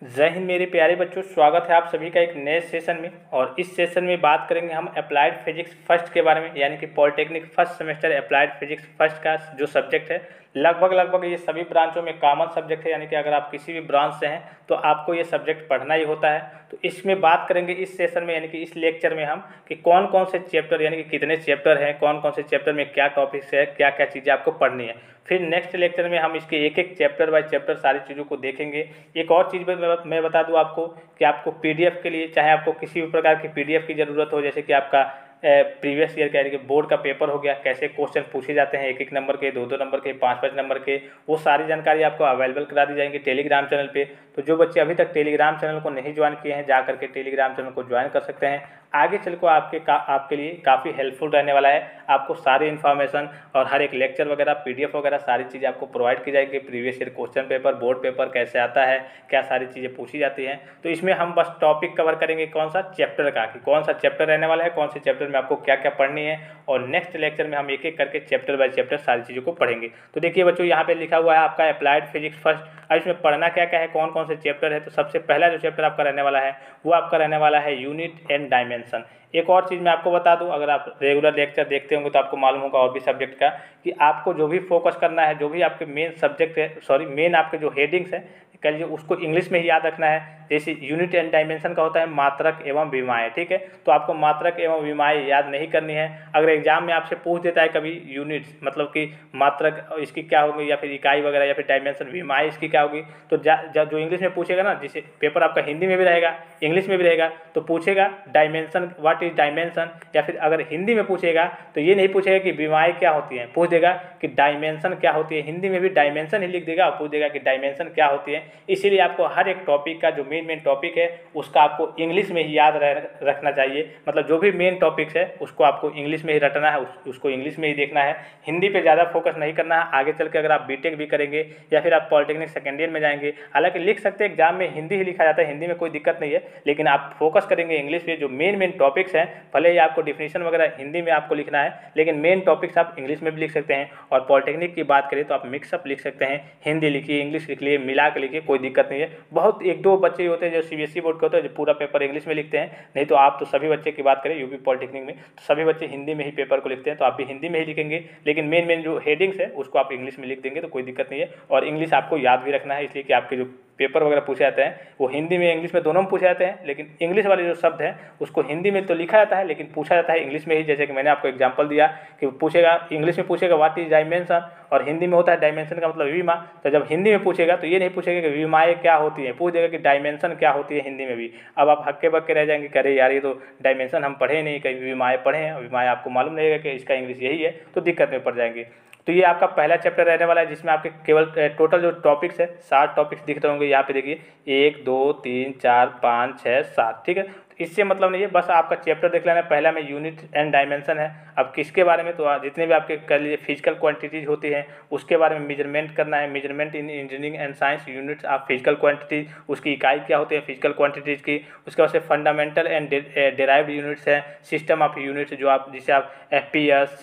जय हिंद मेरे प्यारे बच्चों, स्वागत है आप सभी का एक नए सेशन में। और इस सेशन में बात करेंगे हम अप्लाइड फिजिक्स फर्स्ट के बारे में, यानी कि polytechnic first semester applied physics first का जो सब्जेक्ट है लगभग ये सभी ब्रांचों में कॉमन सब्जेक्ट है, यानी कि अगर आप किसी भी ब्रांच से हैं तो आपको ये सब्जेक्ट पढ़ना ही होता है। तो इसमें बात करेंगे इस सेशन में, यानी कि इस लेक्चर में हम कि कौन कौन से चैप्टर, यानी कि कितने चैप्टर हैं, कौन कौन से चैप्टर में क्या टॉपिक्स है, क्या क्या चीज़ें आपको पढ़नी है। फिर नेक्स्ट लेक्चर में हम इसके एक एक चैप्टर बाय चैप्टर सारी चीज़ों को देखेंगे। एक और चीज़ मैं बता दूं आपको कि आपको पीडीएफ के लिए, चाहे आपको किसी भी प्रकार की पीडीएफ की ज़रूरत हो, जैसे कि आपका प्रीवियस ईयर का, यानी कि बोर्ड का पेपर हो गया, कैसे क्वेश्चन पूछे जाते हैं, एक एक नंबर के, दो नंबर के, पाँच नंबर के, वो सारी जानकारी आपको अवेलेबल करा दी जाएंगी टेलीग्राम चैनल पे। तो जो बच्चे अभी तक टेलीग्राम चैनल को नहीं ज्वाइन किए हैं, जा करके टेलीग्राम चैनल को ज्वाइन कर सकते हैं। आगे चल को आपके लिए काफ़ी हेल्पफुल रहने वाला है। आपको सारी इन्फॉर्मेशन और हर एक लेक्चर वगैरह, पीडीएफ वगैरह सारी चीज़ें आपको प्रोवाइड की जाएगी। Previous year question paper, board paper कैसे आता है, क्या सारी चीज़ें पूछी जाती हैं। तो इसमें हम बस टॉपिक कवर करेंगे कौन सा चैप्टर का, कि कौन सा चैप्टर रहने वाला है, कौन से चैप्टर में आपको क्या क्या पढ़नी है। और नेक्स्ट लेक्चर में हम एक एक करके चैप्टर बाय चैप्टर सारी चीज़ों को पढ़ेंगे। तो देखिए बच्चों, यहाँ पे लिखा हुआ है आपका अप्लाइड फिजिक्स फर्स्ट। अब इसमें पढ़ना क्या क्या है, कौन कौन से चैप्टर है। तो सबसे पहला जो चैप्टर आपका रहने वाला है वो आपका रहने वाला है यूनिट एंड डायमेंशन। एक और चीज़ मैं आपको बता दूं, अगर आप रेगुलर लेक्चर देखते होंगे तो आपको मालूम होगा और भी सब्जेक्ट का, कि आपको जो भी फोकस करना है, जो भी आपके मेन सब्जेक्ट है, मेन आपके जो हेडिंग्स है, कह लीजिए उसको इंग्लिश में ही याद रखना है। जैसे यूनिट एंड डायमेंशन का होता है मात्रक एवं विमाएँ, ठीक है। तो आपको मात्रक एवं विमाएँ याद नहीं करनी है। अगर एग्जाम में आपसे पूछ देता है कभी यूनिट्स मतलब कि मात्रक इसकी क्या होगी, या फिर इकाई वगैरह, या फिर डायमेंशन विमाएँ इसकी क्या होगी, तो जो इंग्लिश में पूछेगा ना, जैसे पेपर आपका हिंदी में भी रहेगा, इंग्लिश में भी रहेगा, तो पूछेगा डायमेंशन, व्हाट इज डायमेंशन। या फिर अगर हिंदी में पूछेगा तो ये नहीं पूछेगा कि विमाएँ क्या होती हैं, पूछ देगा कि डायमेंशन क्या होती है। हिंदी में भी डायमेंशन ही लिख देगा और पूछ देगा कि डायमेंशन क्या होती है। इसीलिए आपको हर एक टॉपिक का जो मेन टॉपिक है उसका आपको इंग्लिश में ही याद रखना चाहिए। मतलब जो भी मेन टॉपिक्स है उसको आपको इंग्लिश में ही रटना है, उसको इंग्लिश में ही देखना है। हिंदी पे ज़्यादा फोकस नहीं करना है। आगे चल के अगर आप बीटेक भी करेंगे या फिर आप पॉलिटेक्निक सेकेंड ईयर में जाएंगे, हालांकि लिख सकते हैं, एग्जाम में हिंदी ही लिखा जाता है, हिंदी में कोई दिक्कत नहीं है, लेकिन आप फोकस करेंगे इंग्लिश पे। जो मेन टॉपिक्स हैं, भले ही आपको डिफिनेशन वगैरह हिंदी में आपको लिखना है, लेकिन मेन टॉपिक्स आप इंग्लिश में भी लिख सकते हैं। और पॉलिटेक्निक की बात करें तो आप मिक्सअप लिख सकते हैं, हिंदी लिखिए, इंग्लिश लिख लिए, मिला के लिखिए, कोई दिक्कत नहीं है। बहुत एक दो बच्चे होते हैं जो सीबीएसई बोर्ड के होते हैं जो पूरा पेपर इंग्लिश में लिखते हैं, नहीं तो आप तो सभी बच्चे की बात करें यूपी पॉलिटेक्निक में तो सभी बच्चे हिंदी में ही पेपर को लिखते हैं। तो आप भी हिंदी में ही लिखेंगे, लेकिन मेन जो हेडिंग्स है उसको आप इंग्लिश में लिख देंगे तो कोई दिक्कत नहीं है। और इंग्लिश आपको याद भी रखना है, इसलिए कि आपके जो पेपर वगैरह पूछे जाते हैं वो हिंदी में इंग्लिश में दोनों में पूछे जाते हैं, लेकिन इंग्लिश वाले जो शब्द हैं उसको हिंदी में तो लिखा जाता है लेकिन पूछा जाता है इंग्लिश में ही। जैसे कि मैंने आपको एग्जांपल दिया कि पूछेगा इंग्लिश में, पूछेगा व्हाट इज डायमेंशन, और हिंदी में होता है डायमेंशन का मतलब विमा। तो जब हिंदी में पूछेगा तो ये नहीं पूछेगा कि विमाएँ क्या होती है, पूछ देगा कि डायमेंशन क्या होती है हिंदी में भी। अब आप हक्के बक्के रह जाएंगे, कह रहे यार ये तो डायमेंशन हम पढ़े नहीं, कहीं विमाएँ पढ़े हैं, विमाएँ आपको मालूम रहेगा कि इसका इंग्लिश यही है, तो दिक्कत में पड़ जाएंगे। तो ये आपका पहला चैप्टर रहने वाला है जिसमें आपके केवल टोटल जो टॉपिक्स है 7 टॉपिक्स दिख रहे होंगे यहाँ पे, देखिए 1 2 3 4 5 6 7, ठीक है। तो इससे मतलब नहीं है, बस आपका चैप्टर देख लेना है। पहला में यूनिट एंड डायमेंशन है। अब किसके बारे में, तो जितने भी आपके कर लीजिए फिजिकल क्वांटिटीज होती हैं उसके बारे में मेजरमेंट करना है। Measurement in engineering and science units of physical quantities, उसकी इकाई क्या होती है फिजिकल क्वांटिटीज़ की। उसके बाद से फंडामेंटल एंड डेराइव्ड यूनिट्स हैं, सिस्टम ऑफ यूनिट्स जो आप जिसे आप FPS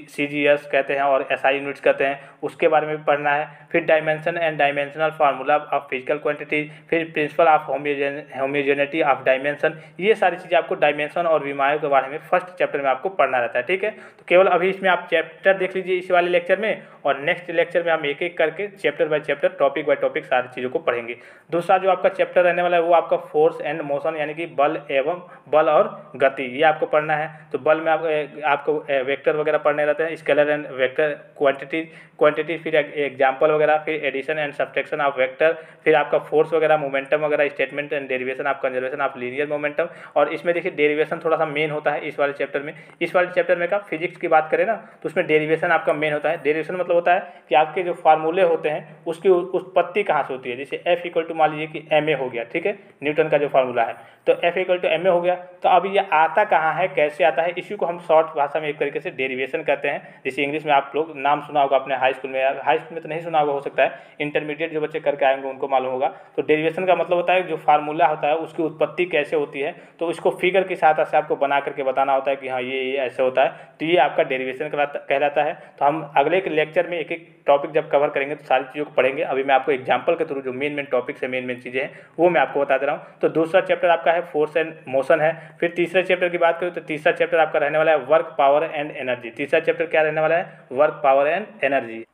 CGS कहते हैं और SI यूनिट्स कहते हैं, उसके बारे में भी पढ़ना है। फिर dimension and dimensional formula of physical quantities, फिर principle of homogeneity of dimension, ये सारी चीज़ें आपको डायमेंशन और विमायों के बारे में फर्स्ट चैप्टर में आपको पढ़ना रहता है, ठीक है। तो केवल अभी इसमें आप चैप्टर देख लीजिए इस वाले लेक्चर में, और नेक्स्ट लेक्चर में हम एक एक करके chapter by chapter, topic by topic सारी चीज़ों को पढ़ेंगे। दूसरा जो आपका चैप्टर रहने वाला है वो आपका फोर्स एंड मोशन, यानी कि बल और गति, ये आपको पढ़ना है। तो बल में आपको वेक्टर वगैरह पढ़ने रहते हैं, स्केलर एंड वेक्टर क्वांटिटी, फिर एग्जाम्पल वगैरह, फिर addition and subtraction of vector, फिर आपका फोर्स वगैरह, मोमेंटम वगैरह, statement and derivation of conservation of linear momentum. और इसमें देखिए डेरिवेशन थोड़ा सा मेन होता है इस वाले चैप्टर में। इस वाले चैप्टर में का फिजिक्स की बात करें ना तो उसमें डेरिवेशन आपका मेन होता है। डेरिवेशन मतलब होता है कि आपके जो फार्मूले होते हैं उसकी उत्पत्ति कहाँ से होती है। जैसे F इक्वल टू मान लीजिए कि ma हो गया, ठीक है, न्यूटन का जो फार्मूला है, तो F इक्वल टू ma हो गया। तो अब ये आता कहाँ है, कैसे आता है, इसी को हम शॉर्ट भाषा में एक तरीके से डेरिवेशन कहते हैं। जैसे इंग्लिश में आप लोग नाम सुना होगा अपने हाई स्कूल में तो नहीं सुना होगा, हो सकता है इंटरमीडिएट जो बच्चे करके आएंगे उनको मालूम होगा। तो डेरिवेशन का मतलब होता है जो फार्मूला होता है उसकी उत्पत्ति कैसे होती है, तो उसको फिगर की सहायता से आपको बना करके बताना होता है कि हाँ ये ऐसे होता है। तो ये आपका डेरिवेशन कहलाता है। तो हम अगले के लेक्चर लेक्चर में एक एक टॉपिक जब कवर करेंगे तो सारी चीज़ों को पढ़ेंगे। अभी मैं आपको एग्जांपल के थ्रू जो मेन टॉपिक्स है, मेन चीज़ें हैं वो मैं आपको बता दे रहा हूँ। तो दूसरा चैप्टर आपका है फोर्स एंड मोशन है। फिर तीसरे चैप्टर की बात करूँ तो तीसरा चैप्टर आपका रहने वाला है वर्क, पावर एंड एनर्जी। तीसरा चैप्टर क्या रहने वाला है? Work, power and energy.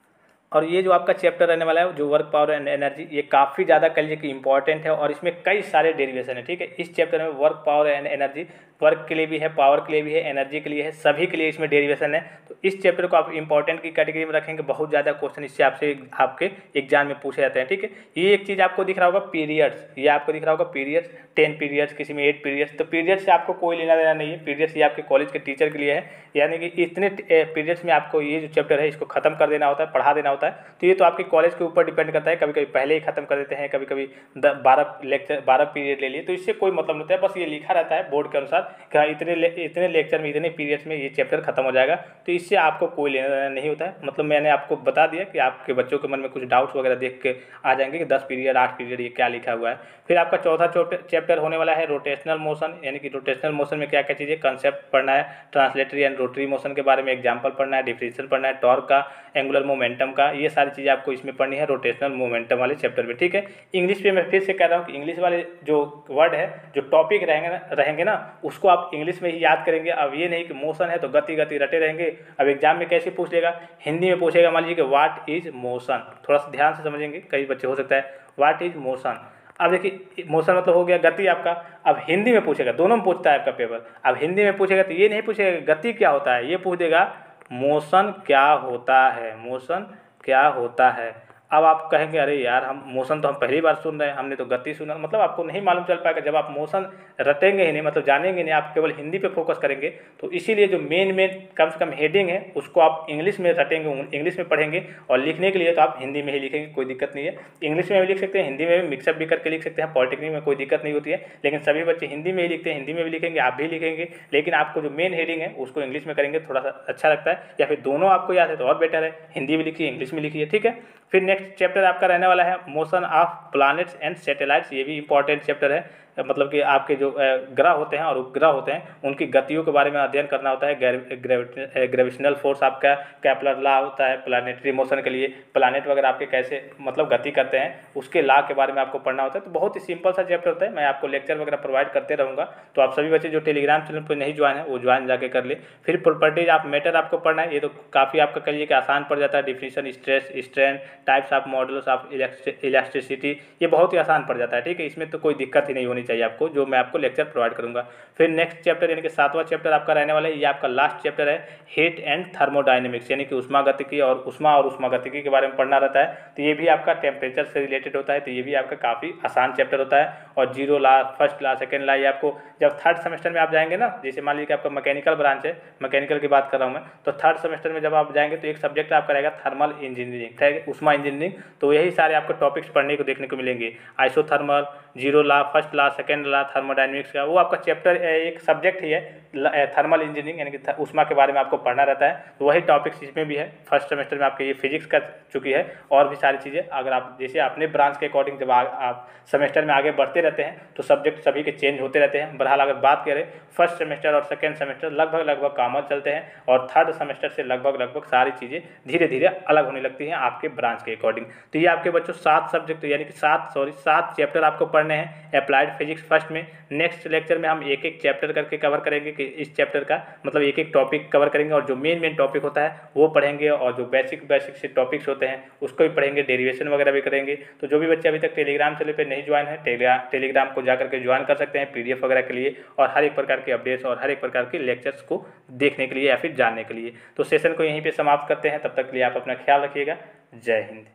और ये जो आपका चैप्टर रहने वाला है जो वर्क, पावर एंड एनर्जी, ये काफ़ी ज़्यादा कह लीजिए कि इंपॉर्टेंट है और इसमें कई सारे डेरिवेशन है। ठीक है, इस चैप्टर में work, power and energy, work के लिए भी है, पावर के लिए भी है, एनर्जी के लिए है, सभी के लिए इसमें डेरिवेशन है। तो इस चैप्टर को आप इंपॉर्टेंट की कैटेगरी में रखेंगे। बहुत ज़्यादा क्वेश्चन इससे आपके एग्जाम में पूछे जाते हैं। ठीक है, ये एक चीज़ आपको दिख रहा होगा पीरियड्स, ये आपको दिख रहा होगा पीरियड्स, 10 पीरियड्स, किसी में 8 पीरियड्स। तो पीरियड्स से आपको कोई लेना देना नहीं है, पीरियड्स ये आपके कॉलेज के टीचर के लिए है। यानी कि इतने पीरियड्स में आपको ये जो चैप्टर है इसको खत्म कर देना होता है, पढ़ा देना होता है। तो ये तो आपके कॉलेज के ऊपर डिपेंड करता है, कभी कभी पहले ही खत्म कर देते हैं, कभी कभी 12 पीरियड ले लिए, तो इससे कोई मतलब नहीं होता है। बस ये लिखा रहता है बोर्ड के अनुसार कि हाँ इतने लेक्चर में, इतने पीरियड्स में ये चैप्टर खत्म हो जाएगा। तो इससे आपको कोई लेना देना नहीं होता है। मतलब मैंने आपको बता दिया कि आपके बच्चों के मन में कुछ डाउट्स वगैरह देख के आ जाएंगे कि 10 पीरियड, 8 पीरियड, ये क्या लिखा हुआ है। फिर आपका चौथा चैप्टर होने वाला है रोटेशनल मोशन, यानी कि रोटेशनल मोशन में क्या क्या चीज़ें, कंसेप्ट पढ़ना है, ट्रांसलेटरी एंड रोटरी मोशन के बारे में एग्जाम्पल पढ़ना है, डिफिनेशन पढ़ना है, टॉर्क का, एंगुलर मोमेंटम का, ये सारी चीज़ें आपको इसमें पढ़नी है रोटेशनल मोमेंटम वाले चैप्टर में। ठीक है, इंग्लिश पे मैं फिर से कह रहा हूँ कि इंग्लिश वाले जो वर्ड है, जो टॉपिक रहेंगे ना, उसको आप इंग्लिश में ही याद करेंगे। अब ये नहीं कि मोशन है तो गति रटे रहेंगे। अब एग्जाम में कैसे पूछ लेगा? हिंदी में पूछेगा। मान लीजिए कि व्हाट इज मोशन, थोड़ा सा ध्यान से समझेंगे, कई बच्चे हो सकता है व्हाट इज मोशन। अब देखिए मोशन मतलब हो गया गति आपका। अब हिंदी में पूछेगा, दोनों में पूछता है आपका पेपर। अब हिंदी में पूछेगा तो ये नहीं पूछेगा गति क्या होता है, ये पूछ देगा मोशन क्या होता है, मोशन क्या होता है। अब आप कहेंगे अरे यार हम मोशन तो हम पहली बार सुन रहे हैं, हमने तो गति सुना। मतलब आपको नहीं मालूम चल पाएगा जब आप मोशन रटेंगे ही नहीं, मतलब जानेंगे नहीं, आप केवल हिंदी पे फोकस करेंगे। तो इसीलिए जो मेन कम से कम हेडिंग है उसको आप इंग्लिश में रटेंगे, इंग्लिश में पढ़ेंगे। और लिखने के लिए तो आप हिंदी में ही लिखेंगे, कोई दिक्कत नहीं है। इंग्लिश में भी लिख सकते हैं, हिंदी में भी मिक्सअप भी करके लिख सकते हैं, पॉलिटेक्निक में कोई दिक्कत नहीं होती है। लेकिन सभी बच्चे हिंदी में ही लिखते हैं, हिंदी में भी लिखेंगे, आप भी लिखेंगे। लेकिन आपको जो मेन हेडिंग है उसको इंग्लिश में करेंगे, थोड़ा सा अच्छा लगता है। या फिर दोनों आपको याद है तो और बेटर है, हिंदी में लिखिए, इंग्लिश में लिखिए। ठीक है, फिर नेक्स्ट चैप्टर आपका रहने वाला है motion of planets and satellites. ये भी इंपॉर्टेंट चैप्टर है। मतलब कि आपके जो ग्रह होते हैं और उपग्रह होते हैं उनकी गतियों के बारे में अध्ययन करना होता है। ग्रेविटेशनल फोर्स आपका कैपलर लॉ होता है प्लानिटरी मोशन के लिए, प्लानिट वगैरह आपके कैसे मतलब गति करते हैं उसके लॉ के बारे में आपको पढ़ना होता है। तो बहुत ही सिंपल सा चैप्टर होता है। मैं आपको लेक्चर वगैरह प्रोवाइड करते रहूँगा। तो आप सभी बच्चे जो टेलीग्राम चैनल पर नहीं ज्वाइन है वो ज्वाइन जाके कर ले। फिर प्रॉपर्टीज ऑफ मैटर आपको पढ़ना है। ये तो काफ़ी आपका कहिए कि आसान पड़ जाता है। Definition, stress, strain, types of models of elasticity, ये बहुत ही आसान पड़ जाता है। ठीक है, इसमें तो कोई दिक्कत ही नहीं होनी चाहिए आपको, जो मैं आपको लेक्चर प्रोवाइड करूंगा। फिर नेक्स्ट चैप्टर यानी कि 7वां चैप्टर आपका रहने वाला है, ये आपका लास्ट चैप्टर है हीट एंड थर्मोडायनेमिक्स, यानी कि उष्मागतिकी और उष्मागतिकी के बारे में पढ़ना रहता है। तो ये भी आपका टेम्परेचर से रिलेटेड होता है। तो ये भी आपका काफ़ी आसान चैप्टर होता है। और zero law, first law, second law, ये आपको जब थर्ड सेमेस्टर में आप जाएंगे ना, जैसे मान लीजिए कि आपका मैकेनिकल ब्रांच है, मैकेनिकल की बात कर रहा हूँ मैं, तो थर्ड सेमेस्टर में जब आप जाएंगे तो एक सब्जेक्ट आपका रहेगा थर्मल इंजीनियरिंग, उष्मा इंजीनियरिंग। तो यही सारे आपको टॉपिक्स पढ़ने को देखने को मिलेंगे। Isothermal, zero law, first law, second law, thermodynamics का वो आपका चैप्टर एक सब्जेक्ट ही है थर्मल इंजीनियरिंग, यानी कि उष्मा के बारे में आपको पढ़ना रहता है। तो वही टॉपिक्स इसमें भी है। फर्स्ट सेमेस्टर में आपके ये फिजिक्स का चुकी है और भी सारी चीज़ें। अगर आप जैसे अपने ब्रांच के अकॉर्डिंग जब आप सेमेस्टर में आगे बढ़ते रहते हैं तो सब्जेक्ट सभी के चेंज होते रहते हैं। बहरहाल अगर बात करें फर्स्ट सेमेस्टर और सेकेंड सेमेस्टर लगभग कॉमन चलते हैं और थर्ड सेमेस्टर से लगभग सारी चीज़ें धीरे धीरे अलग होने लगती हैं आपके ब्रांच के अकॉर्डिंग। तो ये आपके बच्चों 7 सब्जेक्ट यानी कि 7 चैप्टर आपको पढ़ने हैं अप्लाइड फिजिक्स फर्स्ट में। नेक्स्ट लेक्चर में हम एक एक चैप्टर करके कवर करेंगे कि इस चैप्टर का मतलब एक एक टॉपिक कवर करेंगे और जो मेन टॉपिक होता है वो पढ़ेंगे और जो बेसिक से टॉपिक्स होते हैं उसको भी पढ़ेंगे, डेरिवेशन वगैरह भी करेंगे। तो जो भी बच्चे अभी तक टेलीग्राम चैनल पे नहीं ज्वाइन है टेलीग्राम को जाकर के ज्वाइन कर सकते हैं PDF वगैरह के लिए और हर एक प्रकार के अपडेट्स और हर एक प्रकार के लेक्चर्स को देखने के लिए या फिर जानने के लिए। तो सेशन को यहीं पर समाप्त करते हैं। तब तक के लिए आप अपना ख्याल रखिएगा। जय हिंद।